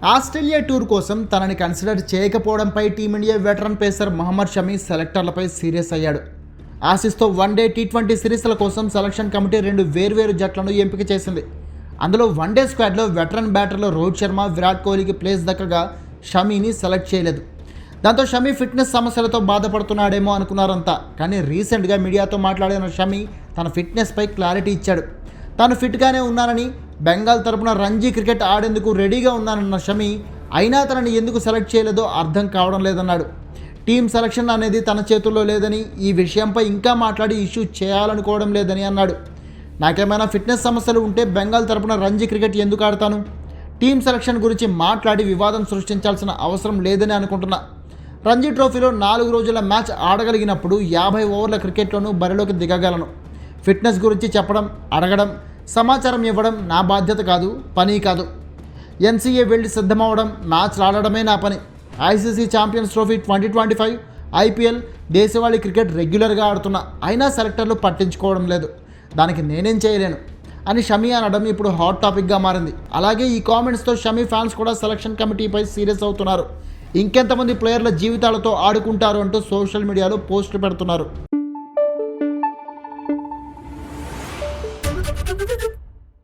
Australia tour కోసం తనని consider చేయకపోవడంపై Team India veteran pacer Mohammed Shami సెలెక్టర్లపై సీరియస్ అయ్యాడు. ఆసీస్తో వన్డే టీ20 సిరీస్ల కోసం సెలక్షన్ కమిటీ 2 వేర్వేరు జట్లను ఎంపిక చేసింది. అందులో వన్డే స్క్వాడ్లో వెటరన్ బ్యాటర్లు రోహిత్ శర్మ, విరాట్ కోహ్లీకి ప్లేస్ దక్కగా షమీని సెలెక్ట్ చేయలేదు. దాంతో షమీ ఫిట్నెస్ సమస్యలతో బాధపడుతున్నాడేమో అనుకున్నారంతా. కానీ రీసెంట్గా మీడియాతో మాట్లాడిన షమీ తన ఫిట్నెస్పై క్లారిటీ ఇచ్చాడు. తాను ఫిట్గానే ఉన్నానని, బెంగాల్ తరపున రంజీ క్రికెట్ ఆడేందుకు రెడీగా ఉన్నానన్న షమీ అయినా తనని ఎందుకు సెలెక్ట్ చేయలేదో అర్థం కావడం లేదన్నాడు. టీం సెలక్షన్ అనేది తన చేతుల్లో లేదని, ఈ విషయంపై ఇంకా మాట్లాడి ఇష్యూ చేయాలనుకోవడం లేదని అన్నాడు. నాకేమైనా ఫిట్నెస్ సమస్యలు ఉంటే బెంగాల్ తరపున రంజీ క్రికెట్ ఎందుకు ఆడతాను? టీం సెలక్షన్ గురించి మాట్లాడి వివాదం సృష్టించాల్సిన అవసరం లేదని అనుకుంటున్నా. రంజీ ట్రోఫీలో 4 రోజుల మ్యాచ్ ఆడగలిగినప్పుడు 50 ఓవర్ల క్రికెట్లోనూ బరిలోకి దిగగలను. ఫిట్నెస్ గురించి చెప్పడం, అడగడం, సమాచారం ఇవ్వడం నా బాధ్యత కాదు, పని కాదు. ఎన్సీఏ వెళ్ళి సిద్ధమవ్వడం, మ్యాచ్లు ఆడడమే నా పని. ఐసీసీ ఛాంపియన్స్ ట్రోఫీ 2025, ఐపీఎల్, దేశవాళీ క్రికెట్ రెగ్యులర్గా ఆడుతున్నా, అయినా సెలెక్టర్లు పట్టించుకోవడం లేదు. దానికి నేనేం చేయలేను అని షమీ అనడం ఇప్పుడు హాట్ టాపిక్గా మారింది. అలాగే ఈ కామెంట్స్తో షమీ ఫ్యాన్స్ కూడా సెలక్షన్ కమిటీపై సీరియస్ అవుతున్నారు. ఇంకెంతమంది ప్లేయర్ల జీవితాలతో ఆడుకుంటారు అంటూ సోషల్ మీడియాలో పోస్టులు పెడుతున్నారు.